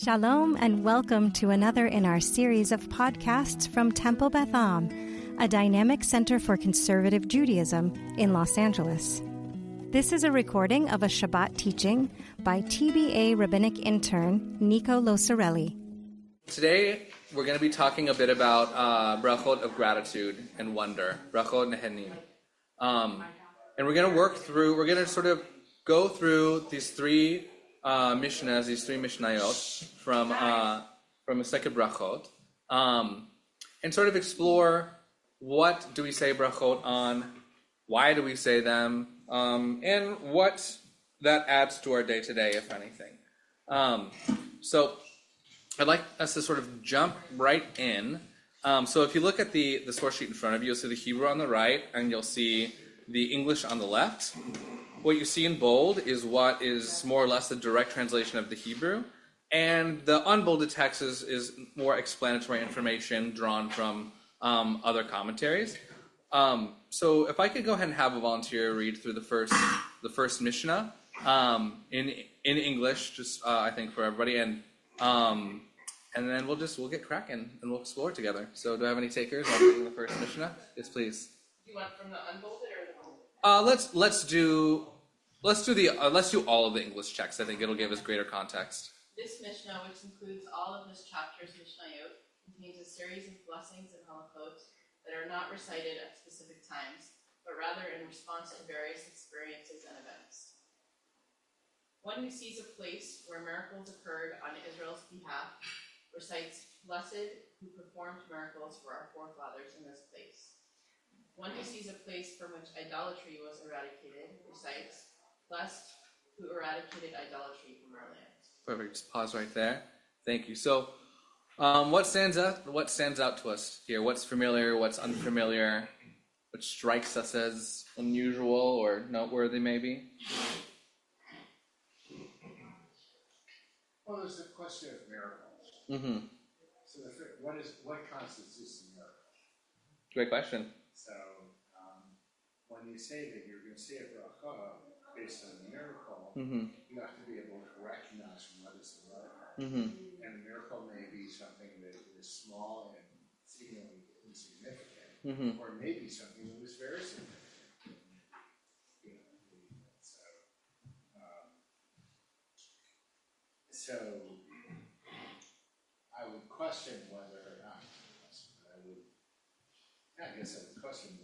Shalom and welcome to another in our series of podcasts from Temple Beth Am, a dynamic center for conservative Judaism in Los Angeles. This is a recording of a Shabbat teaching by TBA Rabbinic Intern Nico Losorelli. Today we're going to be talking a bit about Brachot of gratitude and wonder, Brachot Nehenin. And we're going to sort of go through these three Mishnahs, these three Mishnayot from Masechet Brachot, and sort of explore what do we say Brachot on, why do we say them, and what that adds to our day-to-day, if anything. So I'd like us to sort of jump right in. So if you look at the source sheet in front of you, you'll see the Hebrew on the right, and you'll see the English on the left. What you see in bold is what is more or less the direct translation of the Hebrew, and the unbolded text is more explanatory information drawn from other commentaries. So if I could go ahead and have a volunteer read through the first Mishnah in English, just I think for everybody, and then we'll get cracking and we'll explore together. So do I have any takers on reading the first Mishnah? Yes, please. Do you want from the unbolded or the bolded? Let's do all of the English checks. I think it'll give us greater context. This Mishnah, which includes all of this chapter's Mishnayot, contains a series of blessings and halachot that are not recited at specific times, but rather in response to various experiences and events. One who sees a place where miracles occurred on Israel's behalf recites, "Blessed who performed miracles for our forefathers in this place." One who sees a place from which idolatry was eradicated recites, "Blessed who eradicated idolatry from our land." Perfect. Just pause right there. Thank you. So, what stands out to us here? What's familiar? What's unfamiliar? What strikes us as unusual or noteworthy, maybe? Well, there's the question of miracles. Mm-hmm. So, what constitutes a miracle? Great question. So, when you say that you're going to say a bracha based on a miracle, Mm-hmm. you have to be able to recognize from what is the miracle. Mm-hmm. And a miracle may be something that is small and seemingly insignificant, Mm-hmm. or maybe something that was very significant. So I would question whether or not, I guess I would question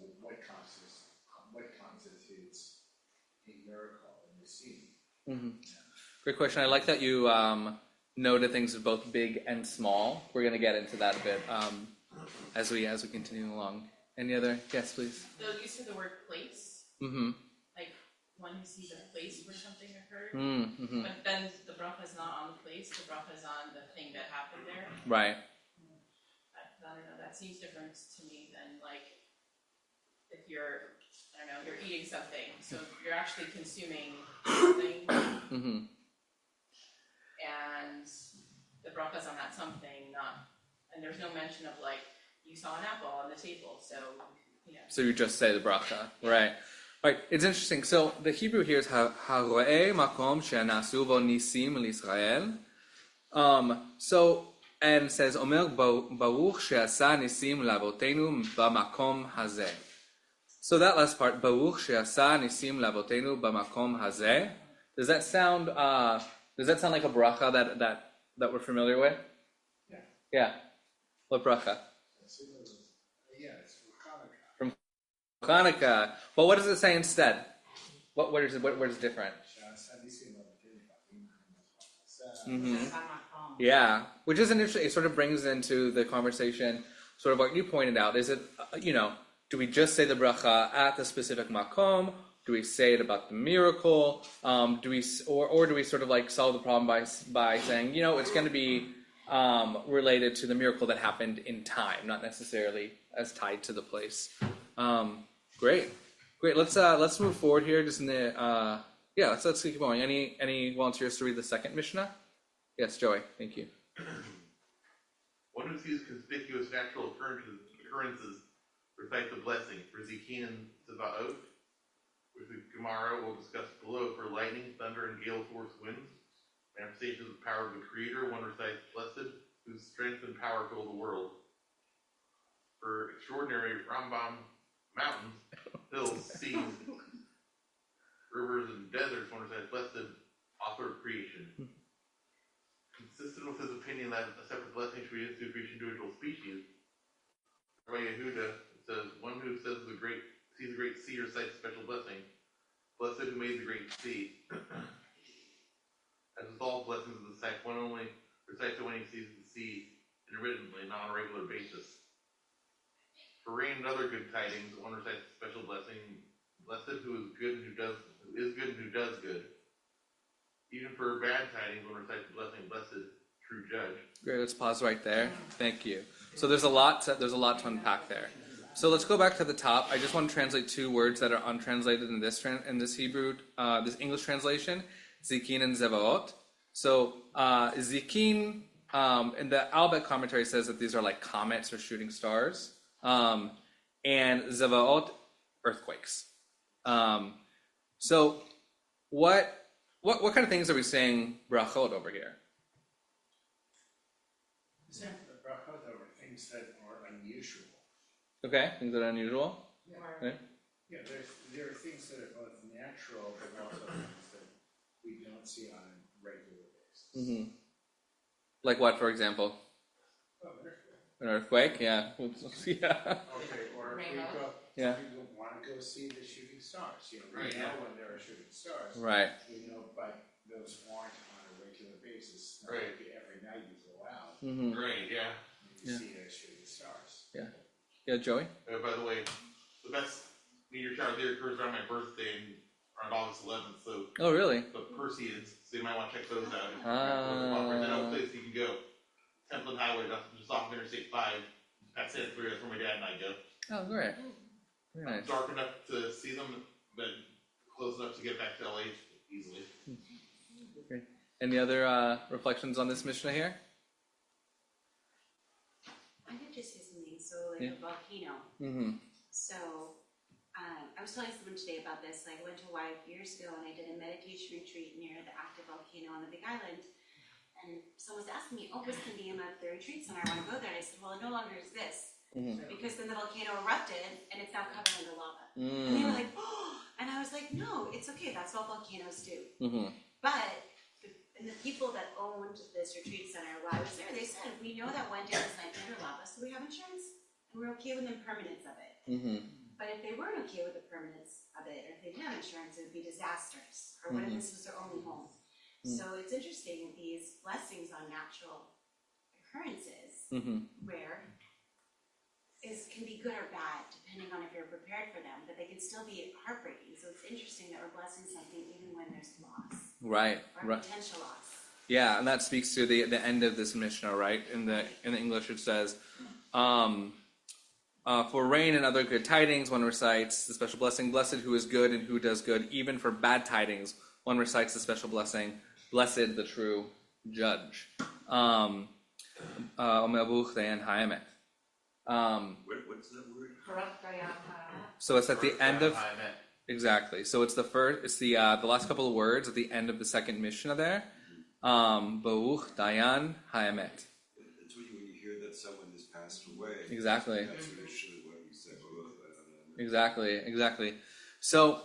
what constitutes a miracle in the scene. Mm-hmm. Great question. I like that you noted things as both big and small. We're going to get into that a bit as we continue along. Any other? Yes, please. The use of the word place, Mm-hmm. like one who sees a place where something occurred, Mm-hmm. but then the bracha is not on the place, the bracha is on the thing that happened there. Right. I don't know, that seems different to me than like if you're eating something, so you're actually consuming something, Mm-hmm. and the bracha's on that something, and there's no mention of like, you saw an apple on the table, so, So you just say the bracha, right? All right. It's interesting. So the Hebrew here is haroe makom she'nasu bo nisim l'Israel. So and says Omer baruch she'asa nisim lavotenu b'makom hazeh. So that last part, baruch she'asa nisim lavotenu b'makom hazeh. Does that sound like a bracha that we're familiar with? Yeah. Yeah. What bracha? It's Hanukkah. From Hanukkah. But what does it say instead? Where is it different? Mm-hmm. Yeah, which is an interesting. It sort of brings into the conversation, sort of what you pointed out. Is it, do we just say the bracha at the specific makom? Do we say it about the miracle? Do we sort of like solve the problem by saying, it's going to be related to the miracle that happened in time, not necessarily as tied to the place. Great. Let's move forward here. Just in the let's keep going. Any volunteers to read the second Mishnah? Yes, Joey. Thank you. One who sees conspicuous natural occurrences recite the blessing for Zikin and Tzavaot, which the Gemara will discuss below for lightning, thunder, and gale force winds. manifestation of the power of the Creator. One recites, blessed, whose strength and power fill the world. For extraordinary Rambam, mountains, hills, seas, rivers, and deserts, one recites, blessed, author of creation. Consistent with his opinion that a separate blessing should be instituted for each individual species, Rabbi Yehuda says, one who sees the great sea recites a special blessing. Blessed who made the great sea. As with all blessings of the sect, one only recites it when he sees the sea intermittently, not on a regular basis. For rain and other good tidings, one recites a special blessing. Blessed who is good and who does good. Even for bad tidings, one recites the blessing, blessed, true judge. Great, let's pause right there. Thank you. So there's a lot to unpack there. So let's go back to the top. I just want to translate two words that are untranslated in this Hebrew, this English translation, zikin and zevaot. So zikin, in the Albeck commentary says that these are like comets or shooting stars, and zevaot, earthquakes. So what kind of things are we saying brachot over here? The brachot are things that are unusual. Okay, things that are unusual. Okay. Yeah, there are things that are both natural, but also things that we don't see on a regular basis. Mm-hmm. Like what, for example? Oh, an earthquake. An earthquake, yeah. Yeah. Okay, or if we go, Yeah. we want to go see the shooting stars. You know, we Right, know yeah. when there are shooting stars. Right. We know, but those aren't on a regular basis. Not Right. like every night you go out Mm-hmm. Right, yeah. and you Yeah. see those shooting stars. Yeah, Joey? By the way, the best meteor shower there occurs around my birthday around August 11th, so Oh, really? the Perseids, so you might want to check those out. Ah. There's no place you can go. Templin Highway, just off of Interstate 5. That's Santa Cruz, that's where my dad and I go. Oh, great. Very nice. Dark enough to see them, but close enough to get back to LA easily. Great. Any other reflections on this Mishnah here? I could just say something. So, like Yeah. a volcano. Mm-hmm. So, I was telling someone today about this. Like, I went to Hawaii a few years ago and I did a meditation retreat near the active volcano on the Big Island. And someone was asking me, "Oh, what's the name of the retreat center? I want to go there." And I said, "Well, it no longer exists Mm-hmm. because then the volcano erupted and it's now covered under lava." Mm. And they were like, "Oh," and I was like, "No, it's okay. That's what volcanoes do." Mm-hmm. But and the people that owned this retreat center, while I was there, they said, "We know that one day this might be under lava, so we have insurance, and we're okay with the impermanence of it. Mm-hmm. But if they weren't okay with the permanence of it, or if they didn't have insurance, it would be disastrous. Or what if this was their only home?" So it's interesting, these blessings on natural occurrences, Mm-hmm. where can be good or bad, depending on if you're prepared for them, but they can still be heartbreaking. So it's interesting that we're blessing something even when there's loss, Right. or Right. potential loss. Yeah, and that speaks to the end of this Mishnah, right? In the English, it says, for rain and other good tidings, one recites the special blessing, blessed who is good and who does good. Even for bad tidings, one recites the special blessing, blessed the true judge. Omeabuch dayan haemet. What's that word? So it's at the end of exactly. So it's the last couple of words at the end of the second Mishnah there. Bauch dayan haemet. It's when you hear that someone has passed away. Exactly. That's usually what you say. Exactly. So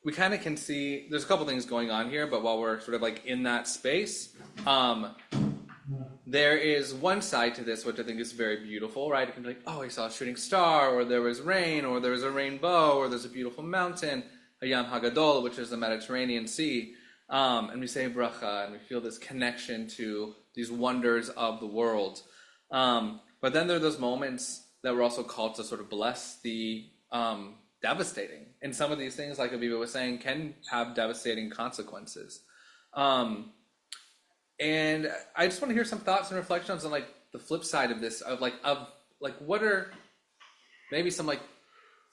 we kind of can see there's a couple things going on here, but while we're sort of like in that space, there is one side to this which I think is very beautiful, right? It can be like, oh, I saw a shooting star, or there was rain, or there was a rainbow, or there's a beautiful mountain, Hayam Hagadol, which is the Mediterranean Sea, and we say bracha, and we feel this connection to these wonders of the world. But then there are those moments that we're also called to sort of bless the devastating. And some of these things, like Aviva was saying, can have devastating consequences. And I just want to hear some thoughts and reflections on like the flip side of this, of what are maybe some like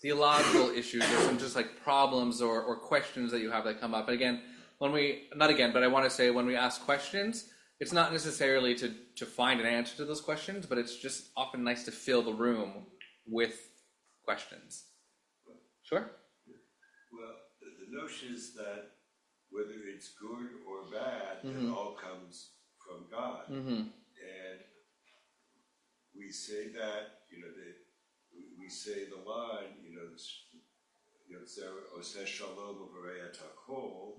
theological issues or some just like problems or questions that you have that come up. And again, but I want to say when we ask questions, it's not necessarily to find an answer to those questions, but it's just often nice to fill the room with questions. Sure? Well, the notion is that whether it's good or bad, it all comes from God. And we say that, we say the line, Oseh Shalom Uvarei Et HaKol,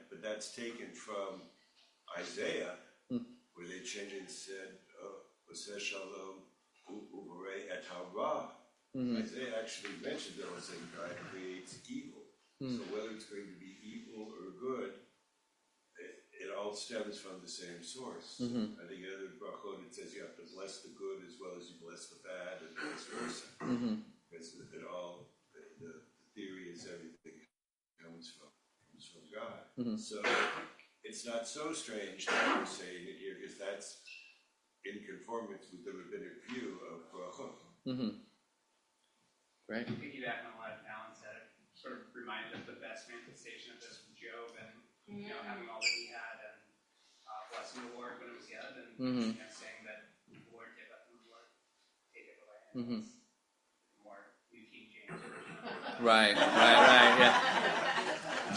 but that's taken from Isaiah, where they changed it and said, Oseh Shalom Uvarei Et HaRa. Isaiah actually mentioned that God creates evil. So whether it's going to be evil or good, it all stems from the same source. I think in other Brachot it says you have to bless the good as well as you bless the bad, and vice versa. Because it all, the theory is everything comes from God. So it's not so strange that we're saying it here, because that's in conformance with the Rabbinic view of Brachot. Right. Piggybacking on what Alan said, it sort of reminded of the best manifestation of this from Job, and having all that he had, and blessing the Lord when it was good, and saying that the Lord giveth and the Lord taketh away. And it's more New King James version. Right, yeah.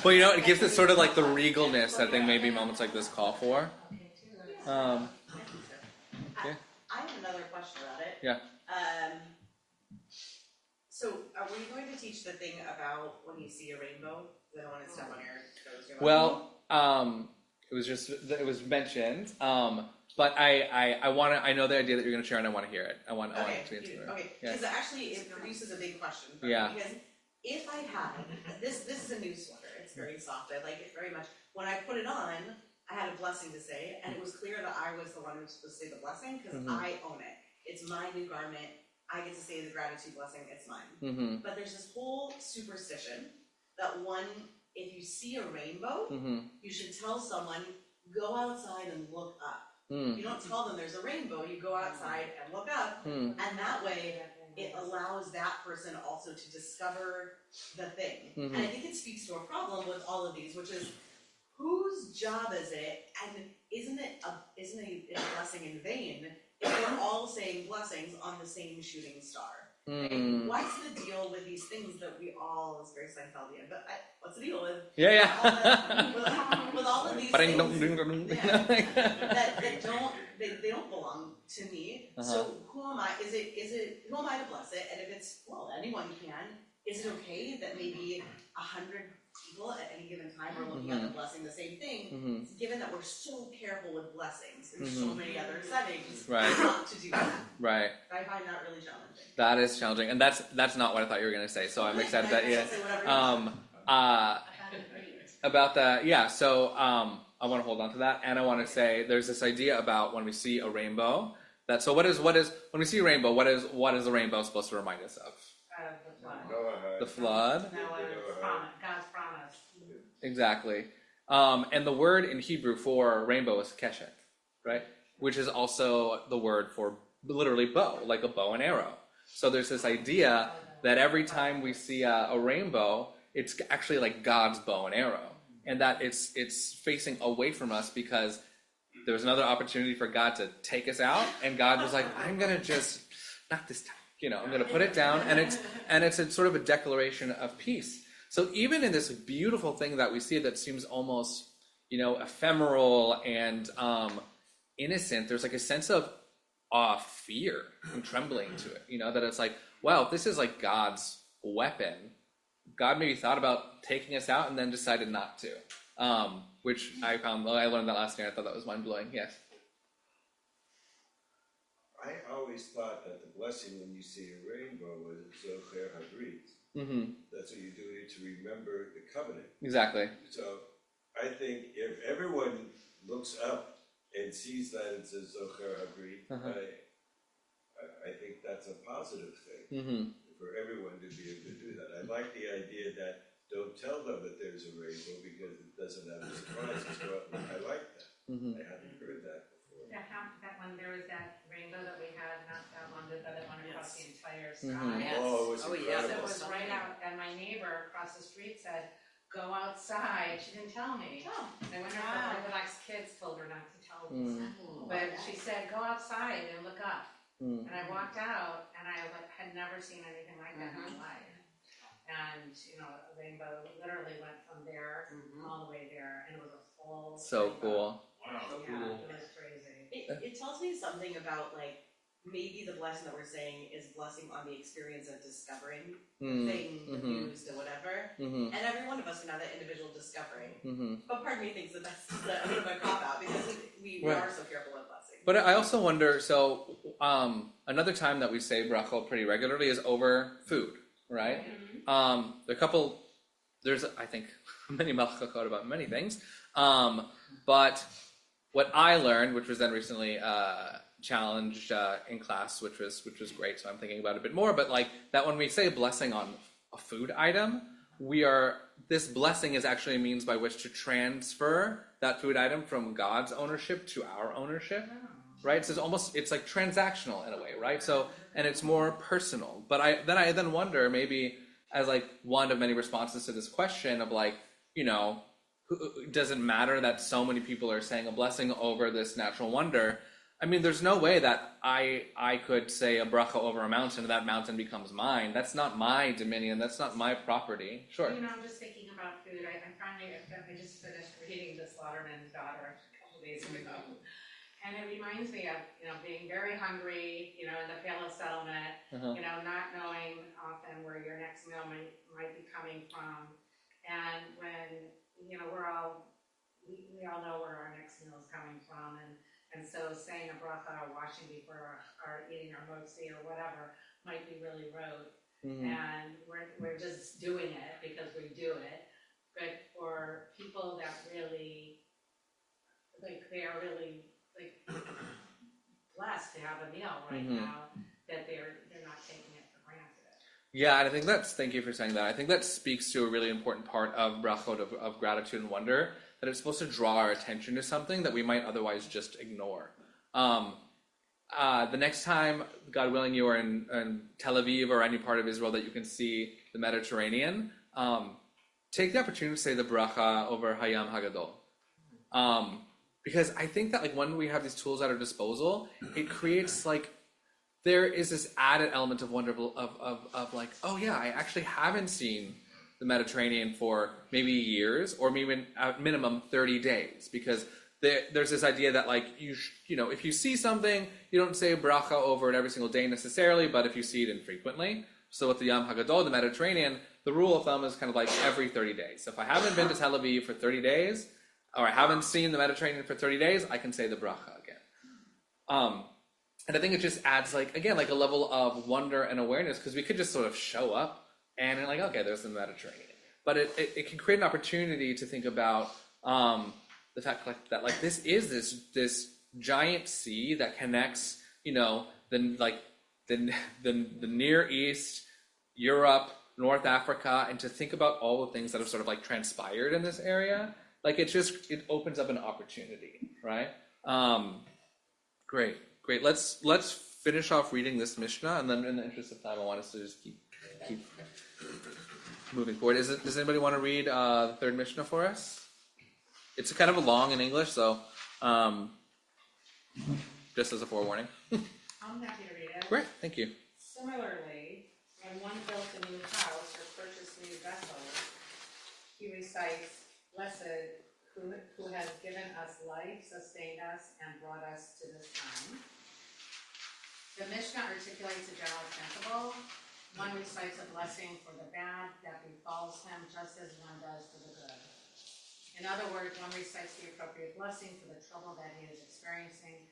Well, it gives it sort of like the regalness that I think maybe moments like this call for. I have another question about it. Yeah. So, are we going to teach the thing about when you see a rainbow? I don't want to step on your toes. Well, it was mentioned, but I know the idea that you're going to share, and I want to hear it. I want to answer it. Okay, because actually it produces a big question. Yeah. Because if I had, this is a new sweater, it's very soft, I like it very much. When I put it on, I had a blessing to say, and it was clear that I was the one who was supposed to say the blessing, because I own it. It's my new garment. I get to say the gratitude blessing, it's mine. But there's this whole superstition that if you see a rainbow, you should tell someone, go outside and look up. You don't tell them there's a rainbow, you go outside and look up, and that way it allows that person also to discover the thing. And I think it speaks to a problem with all of these, which is, whose job is it, and isn't it a blessing in vain if we're all saying blessings on the same shooting star? What's the deal with these things that we all, it's very Seinfeldian, but what's the deal with with all of these things that they don't belong to me? So who am I? Who am I to bless it? And if it's, well, anyone can, is it okay that maybe 100 people at any given time are looking at the blessing the same thing? Given that we're so careful with blessings, there's so many other settings not to do that. Right. I find that really challenging. That is challenging, and that's not what I thought you were going to say. So I'm excited that about that. Yeah. So I want to hold on to that, and I want to say there's this idea about when we see a rainbow. So what is when we see a rainbow? What is the rainbow supposed to remind us of? The flood. God's promise. Exactly. And the word in Hebrew for rainbow is keshet, right? Which is also the word for literally bow, like a bow and arrow. So there's this idea that every time we see a rainbow, it's actually like God's bow and arrow. And that it's facing away from us because there was another opportunity for God to take us out. And God was like, I'm going to just, not this time. I'm going to put it down, and it's a sort of a declaration of peace. So even in this beautiful thing that we see that seems almost, ephemeral and innocent, there's like a sense of fear and trembling to it. That it's like, wow, this is like God's weapon. God maybe thought about taking us out and then decided not to, which I learned that last year. I thought that was mind-blowing. Yes. I always thought that the blessing when you see a rainbow was Zocher Habrit. That's what you do to remember the covenant. Exactly. So I think if everyone looks up and sees that it says Zocher Habrit, I think that's a positive thing for everyone to be able to do that. I like the idea that don't tell them that there's a rainbow because it doesn't have a surprise. I like that. I hadn't heard that before. That when there was that rainbow that we had not that long ago that went across the entire sky. Oh, it was incredible. It was right out, and my neighbor across the street said, go outside. She didn't tell me. I wonder if the Orthodox kids told her not to tell me. But she said, go outside and look up. And I walked out, and I had never seen anything like that in my life. and, a rainbow literally went from there all the way there, and it was a full So rainbow. cool. Wow. Yeah, it was crazy. It tells me something about like maybe the blessing that we're saying is blessing on the experience of discovering the thing, the news, the whatever. And every one of us can have that individual discovering. But part of me thinks that that's a bit of a cop out because we are so careful with blessing. But I also wonder, so another time that we say brachot pretty regularly is over food, right? There's I think many malchakot about many things, but what I learned, which was then recently challenged in class, which was great, so I'm thinking about it a bit more, but like that when we say blessing on a food item, this blessing is actually a means by which to transfer that food item from God's ownership to our ownership, right? So it's like transactional in a way, right? So, and it's more personal. But I then wonder, maybe as like one of many responses to this question of like, does it matter that so many people are saying a blessing over this natural wonder? I mean, there's no way that I could say a bracha over a mountain and that mountain becomes mine. That's not my dominion. That's not my property. Sure. I'm just thinking about food. I just finished reading The Slaughterman's Daughter a couple days ago. And it reminds me of, being very hungry, in the Palo settlement, not knowing often where your next meal might be coming from. And when, we all know where our next meal is coming from. And so saying a bracha or washing before or eating our motzi or whatever might be really rote. And we're just doing it because we do it. But for people that really, they are really, blessed to have a meal right now, that they're not taking it for granted. Yeah, and I think thank you for saying that. I think that speaks to a really important part of brachot, of gratitude and wonder, that it's supposed to draw our attention to something that we might otherwise just ignore. The next time, God willing, you are in Tel Aviv or any part of Israel that you can see the Mediterranean, take the opportunity to say the bracha over Hayam Hagadol. Because I think that when we have these tools at our disposal, it creates there is this added element of wonder of oh yeah, I actually haven't seen the Mediterranean for maybe years or maybe at minimum 30 days, because there's this idea that if you see something, you don't say bracha over it every single day necessarily, but if you see it infrequently. So with the Yam Hagadol, the Mediterranean, the rule of thumb is kind of every 30 days. So if I haven't been to Tel Aviv for 30 days, or I haven't seen the Mediterranean for 30 days, I can say the bracha again. And I think it just adds a level of wonder and awareness, because we could just sort of show up and okay, there's the Mediterranean. But it can create an opportunity to think about the fact that this is this giant sea that connects the Near East, Europe, North Africa, and to think about all the things that have sort of transpired in this area. It opens up an opportunity, right? Great. Let's finish off reading this Mishnah, and then in the interest of time, I want us to just keep moving forward. Does anybody want to read the third Mishnah for us? It's kind of long in English, so just as a forewarning. I'm happy to read it. Great, thank you. Similarly, when one built a new house or purchased new vessels, he recites, "Blessed who has given us life, sustained us, and brought us to this time." The Mishnah articulates a general principle. One recites a blessing for the bad that befalls him, just as one does for the good. In other words, one recites the appropriate blessing for the trouble that he is experiencing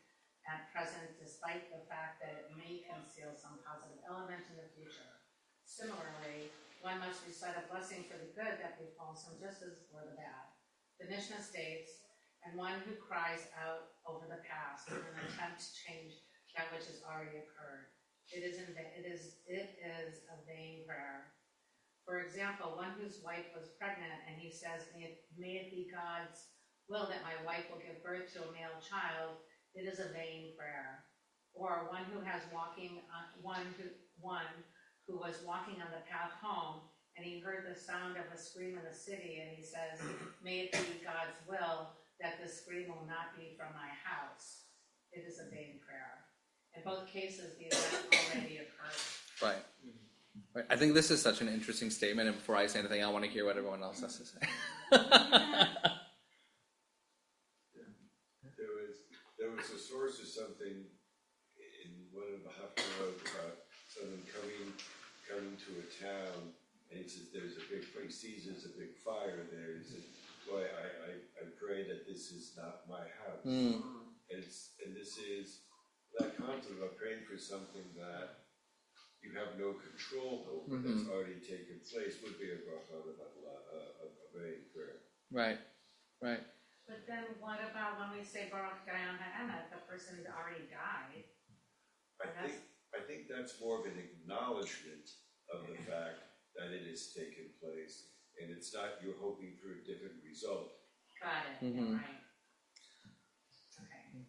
at present, despite the fact that it may conceal some positive element in the future. Similarly, one must recite a blessing for the good that befalls him, just as for the bad. The Mishnah states, "And one who cries out over the past in an attempt to change that which has already occurred. It is a vain prayer." For example, one whose wife was pregnant and he says, may it be God's will that my wife will give birth to a male child, it is a vain prayer. Or one who was walking on the path home and he heard the sound of a scream in the city and he says, may it be God's will that this scream will not be from my house. It is a vain prayer. In both cases, the event already occurred. Right. Right. I think this is such an interesting statement, and before I say anything, I want to hear what everyone else has to say. There was a source of something in one of the Haftarot about someone coming to a town, and he says there's a big, he sees there's a big fire there. He says, "Boy, I pray that this is not my house." And this is that concept of praying for something that you have no control over, that's already taken place, would be a brachot of a vain prayer. Right. But then what about when we say Baruch Dayan Ha'emet, the person who already died? I think that's more of an acknowledgement of the fact that it has taken place, and it's not you're hoping for a different result. Got it, right. Okay.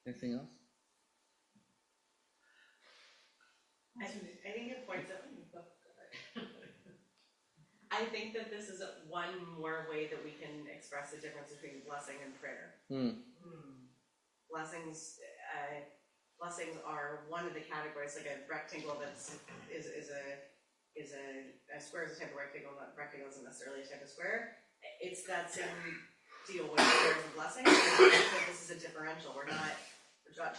Anything else? I think it points out. I think that this is one more way that we can express the difference between blessing and prayer. Blessings are one of the categories, like a rectangle is a square is a type of rectangle. Not rectangle isn't necessarily a type of square. It's that same deal with prayers and blessings. I think that this is a differential. We're not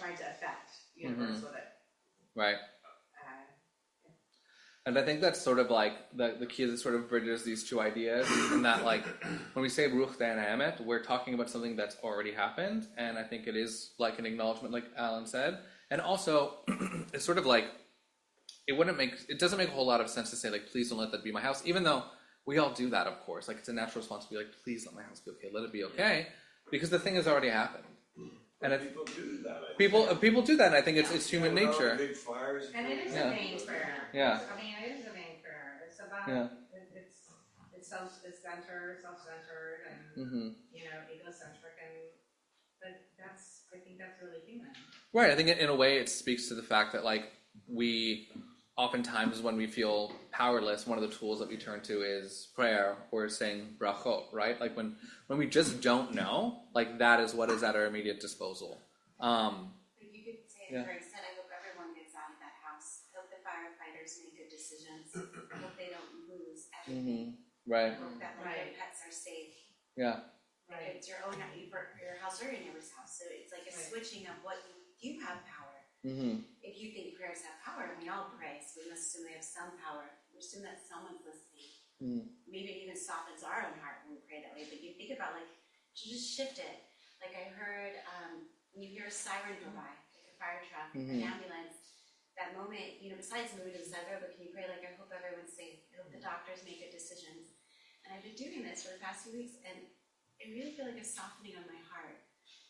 trying to affect the universe with it. Right. And I think that's sort of like the key that sort of bridges these two ideas, and that like when we say Baruch Dayan Ha'emet, we're talking about something that's already happened, and I think it is like an acknowledgement, like Alan said, and also it's sort of like it doesn't make a whole lot of sense to say like, please don't let that be my house, even though we all do that, of course. Like it's a natural response to be like, please let my house be okay, let it be okay, because the thing has already happened. And people do that. People do that, and I think it's human nature. Big fires. And it is a vain prayer. Yeah. I mean, it is a vain prayer. It's about it's self-centered, and egocentric, but I think that's really human. Right. I think in a way it speaks to the fact that like we oftentimes when we feel powerless, one of the tools that we turn to is prayer or saying brachot, right? Like when we just don't know, like that is what is at our immediate disposal. Like you could say, for instead, I hope everyone gets out of that house. I hope the firefighters make good decisions. I hope they don't lose everything. Right. I hope that their pets are safe. Yeah. Right. It's your own, your house or your neighbor's house. So it's like a switching of what you have power. If you think prayers have power, we all pray, so we must assume they have some power. We assume that someone's listening. Maybe it even softens our own heart when we pray that way. But you think about to just shift it. Like I heard when you hear a siren go by, like a fire truck, an ambulance, that moment, besides moving to the side of the road, but can you pray like, I hope everyone's safe. I hope the doctors make good decisions. And I've been doing this for the past few weeks, and I really feel like a softening on my heart.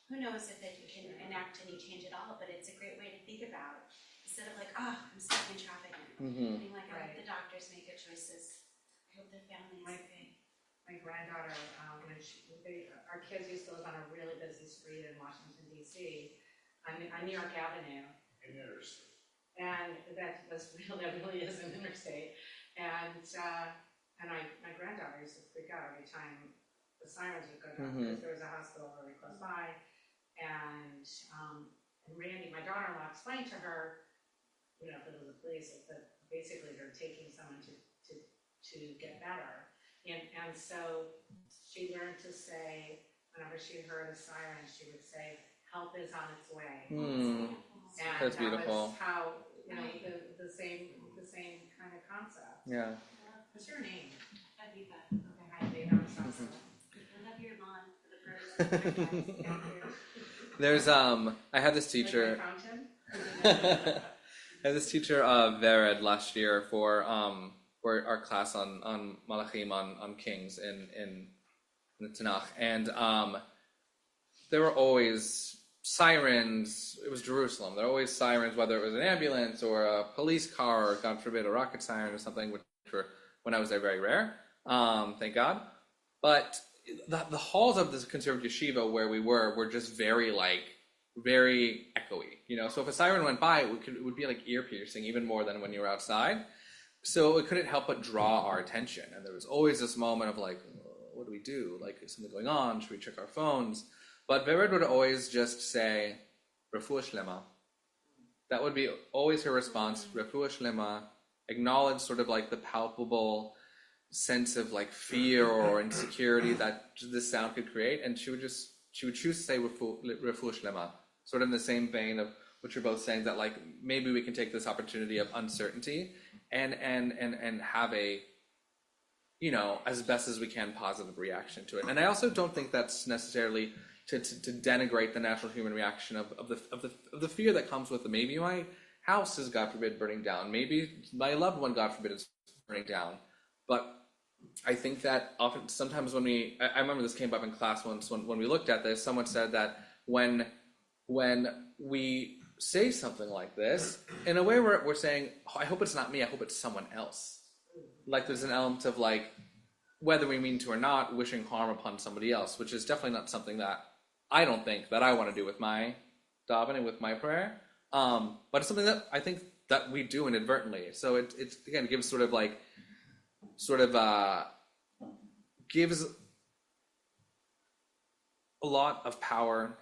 Who knows if it can enact any change at all, but it's a great way to think about it. Instead of like, I'm stuck in traffic. Being like, I hope the doctors make good choices. I hope their family is okay. My granddaughter, our kids used to live on a really busy street in Washington, D.C., on New York Avenue. Interstate. And that really is an interstate. And my granddaughter used to freak out every time the sirens would go down because there was a hospital very close by. And Randy, my daughter-in-law, explained to her, if it was the police, that basically they're taking someone to get better. And so she learned to say, whenever she heard a siren, she would say, "Help is on its way." And that's beautiful. Was how the same kind of concept. Yeah. What's your name? Aviva. Okay, hi, Aviva. Awesome. I love your lawn for the birds. There's I had this teacher. I had this teacher Vered last year for our class on Malachim on Kings in the Tanakh, and there were always sirens. It was Jerusalem. There were always sirens, whether it was an ambulance or a police car or, God forbid, a rocket siren or something, which were, when I was there, very rare. Thank God. But the halls of this conservative yeshiva where we were just very echoey, So if a siren went by, it would be like ear piercing, even more than when you were outside. So it couldn't help but draw our attention. And there was always this moment of like, what do we do? Like, is something going on? Should we check our phones? But Vered would always just say, Refuah Shlema. That would be always her response, Refuah Shlema, acknowledge sort of like the palpable sense of like fear or insecurity that this sound could create, and she would choose to say refuah shlema, sort of in the same vein of what you're both saying, that like maybe we can take this opportunity of uncertainty and have a, you know, as best as we can, positive reaction to it. And I also don't think that's necessarily to denigrate the natural human reaction of the fear that comes with it. Maybe my house is, God forbid, burning down. Maybe my loved one, God forbid, is burning down. But I think that sometimes when I remember this came up in class once when we looked at this, someone said that when we say something like this, in a way we're saying, oh, I hope it's not me, I hope it's someone else. Like there's an element of like, whether we mean to or not, wishing harm upon somebody else, which is definitely not something that I don't think that I want to do with my davening, with my prayer. But it's something that I think that we do inadvertently. So it again gives gives a lot of power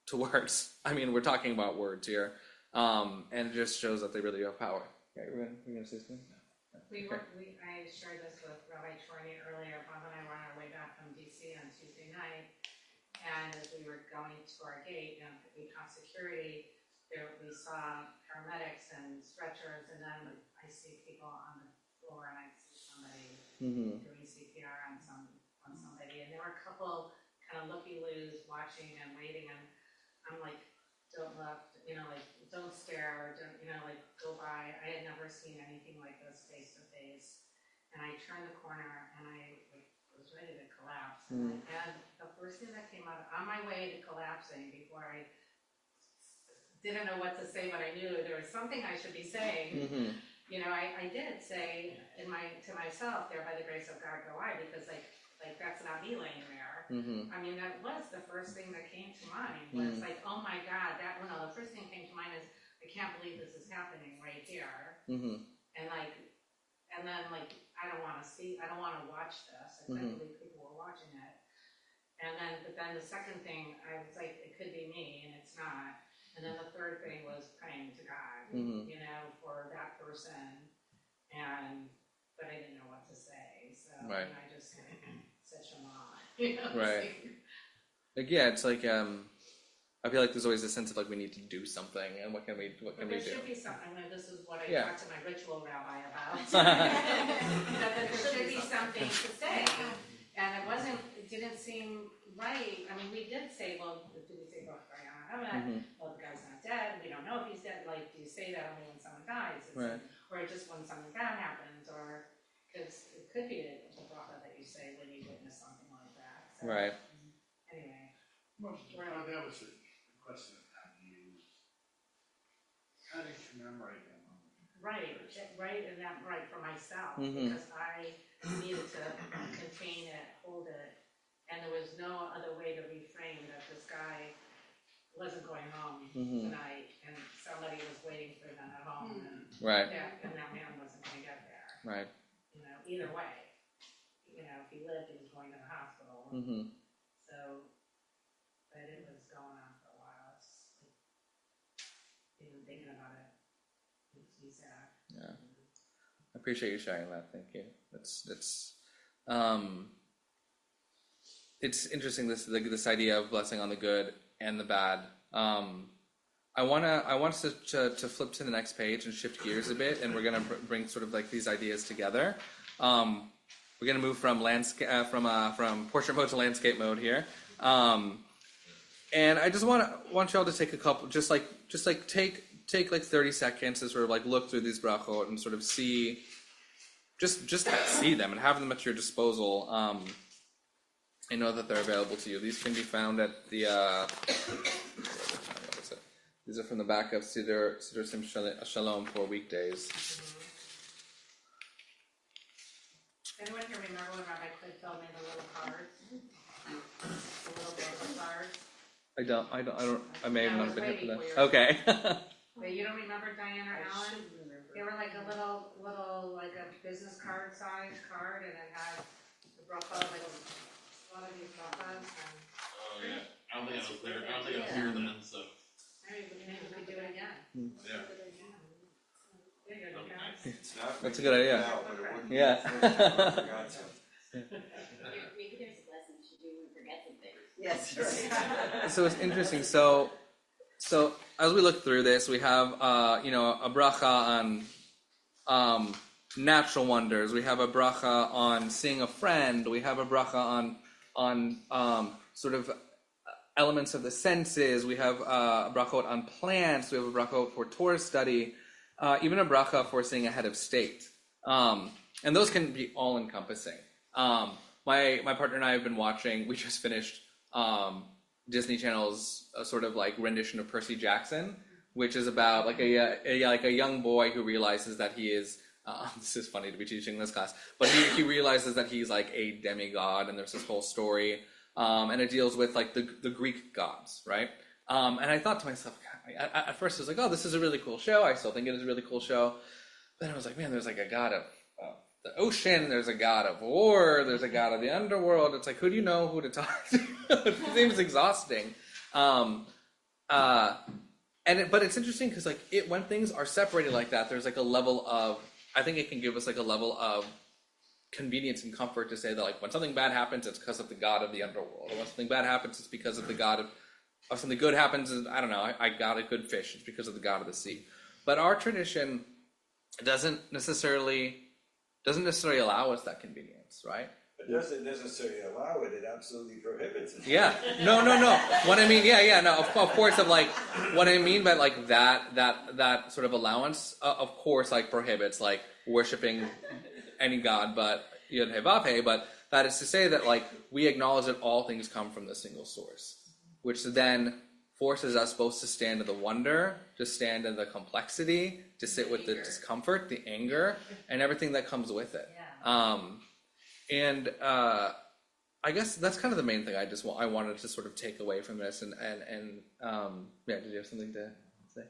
to words. I mean, we're talking about words here, and it just shows that they really have power. Okay, we're gonna say something. I shared this with Rabbi Chorney earlier. Bob and I were on our way back from DC on Tuesday night, and as we were going to our gate, you know, we passed security. We saw paramedics and stretchers, and then I see people on the floor, and I see somebody doing CPR on somebody, and there were a couple kind of looky-loos watching and waiting, and I'm like, don't look, you know, like don't stare, don't, you know, like go by. I had never seen anything like this face to face, and I turned the corner and I was ready to collapse. And the first thing that came out on my way to collapsing, before I didn't know what to say, but I knew there was something I should be saying. You know, I did say to myself, there by the grace of God go I, because like that's not me laying there. I mean, that was the first thing that came to mind. Was like, oh my God, the first thing that came to mind is, I can't believe this is happening right here. And then I don't want to watch this. I couldn't believe people were watching it. But then the second thing, I was like, it could be me, and it's not. And then the third thing was praying to God, you know, for that person. But I didn't know what to say, so Right. I just said Shema. You know, right. Like, yeah, it's like I feel like there's always a sense of like we need to do something, and what can we do? There should be something. I mean, this is what I talked to my ritual rabbi about. That there should be something to say, and it didn't seem right. I mean, we did say, well, did we say Well, the guy's not dead. We don't know if he's dead. Like, do you say that only when someone dies? Right. Or just when something bad happens, or because it could be the bracha that you say when you witness something like that. So, Right. Anyway. Well, that was a question of how to commemorate them. Right, and that for myself, because I needed to contain it, hold it, and there was no other way to reframe that this guy wasn't going home tonight, and somebody was waiting for them at home, and Right. and that man wasn't going to get there. Right. You know, either way, you know, if he lived, he was going to the hospital. So, but it was going on for a while. It's like, even thinking about it, makes me sad. Yeah. I appreciate you sharing that. Thank you. It's interesting this idea of blessing on the good and the bad. I want us to flip to the next page and shift gears a bit, and we're gonna bring sort of like these ideas together. We're gonna move from from portrait mode to landscape mode here, and I just want y'all to take a couple, just take like 30 seconds to sort of like look through these brachot and sort of see, just see them and have them at your disposal. I know that they're available to you. These can be found at the. These are from the back of Siddur Sim Shalom for weekdays. Anyone here remember when Rabbi Cliff told me the little cards? The little bracha cards? I don't. I may have not been here for that. Waiting for Okay. But you don't remember Diane or Alan? They were like a little, like a business card size card, and it had the bracha, like a lot of these brachas. Oh yeah. I don't think I was there. I don't think I was here then. So. Maybe we could do it again. Yeah. There you go, guys. That's a good idea. Now, but it wouldn't be Yeah. the first time I forgot something. Maybe there's a lesson to do and forget something. Yes, right. So it's interesting. So as we look through this, we have a bracha on natural wonders. We have a bracha on seeing a friend. We have a bracha on sort of elements of the senses. We have a brachot on plants. We have a brachot for Torah study. Even a bracha for seeing a head of state. And those can be all encompassing. My partner and I have been watching. We just finished Disney Channel's sort of like rendition of Percy Jackson, which is about like a young boy who realizes that he is. This is funny to be teaching this class, but he realizes that he's like a demigod, and there's this whole story, and it deals with like the Greek gods, right? And I thought to myself, at first I was like, oh, this is a really cool show. I still think it is a really cool show. Then I was like, man, there's like a god of the ocean, there's a god of war, there's a god of the underworld. It's like, who do you know who to talk to? It seems exhausting. But it's interesting because like when things are separated like that, there's like a level of, I think it can give us like a level of convenience and comfort to say that like when something bad happens, it's because of the god of the underworld. Or when something bad happens, it's because of the god of, or something good happens, I don't know, I got a good fish, it's because of the god of the sea. But our tradition doesn't necessarily allow us that convenience, right? It doesn't necessarily allow it, it absolutely prohibits it. Yeah. No. What I mean, of course, of like, what I mean by like that sort of allowance, of course, like prohibits like worshiping any god but Yod He Vav He, but that is to say that like we acknowledge that all things come from the single source, which then forces us both to stand in the wonder, to stand in the complexity, to sit with the discomfort, the anger, and everything that comes with it. I guess that's kind of the main thing I wanted to sort of take away from this. And did you have something to say?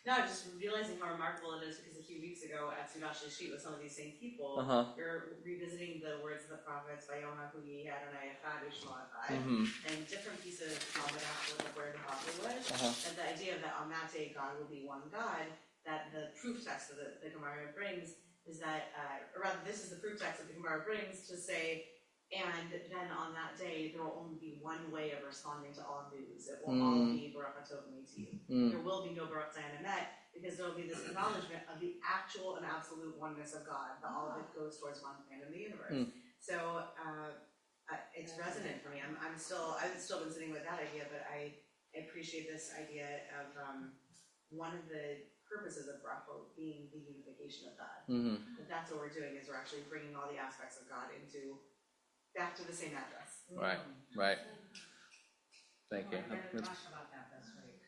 No, just realizing how remarkable it is because a few weeks ago at Sudash Street with some of these same people, you're revisiting the words of the prophets, Vayoma Hui Adonai Echad U'Shmo Echad, and different pieces of Talmud actually of where the Bible was, and the idea that on that day God will be one God, that the proof text of the Gemara brings is that, or rather this is the proof text that the Gemara brings to say, and then on that day, there will only be one way of responding to all news. It will all be Brachot Meiti. There will be no Baruch Zayin Emet, because there will be this acknowledgement of the actual and absolute oneness of God, that all of it goes towards one plan in the universe. So it's resonant for me. I've still been sitting with that idea, but I appreciate this idea of one of the purposes of Brachot being the unification of God. But that's what we're doing, is we're actually bringing all the aspects of God back to the same address. Right. Thank you. I read about that this week.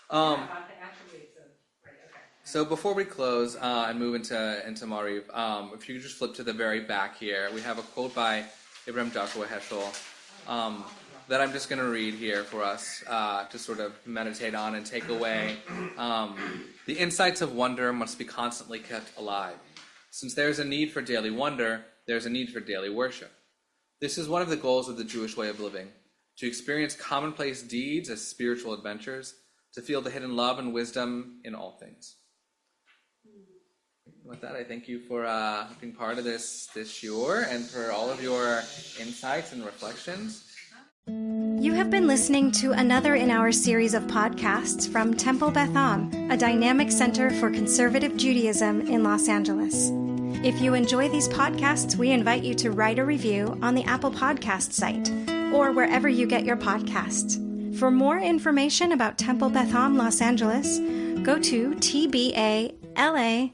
About the attributes of, right, okay. So before we close and move into Mariv, if you could just flip to the very back here, we have a quote by Abraham Joshua Heschel that I'm just going to read here for us to sort of meditate on and take away. The insights of wonder must be constantly kept alive. Since there is a need for daily wonder, there is a need for daily worship. This is one of the goals of the Jewish way of living, to experience commonplace deeds as spiritual adventures, to feel the hidden love and wisdom in all things. With that, I thank you for being part of this shiur and for all of your insights and reflections. You have been listening to another in our series of podcasts from Temple Beth Am, a dynamic center for conservative Judaism in Los Angeles. If you enjoy these podcasts, we invite you to write a review on the Apple Podcast site or wherever you get your podcasts. For more information about Temple Beth Am Los Angeles, go to tbala.org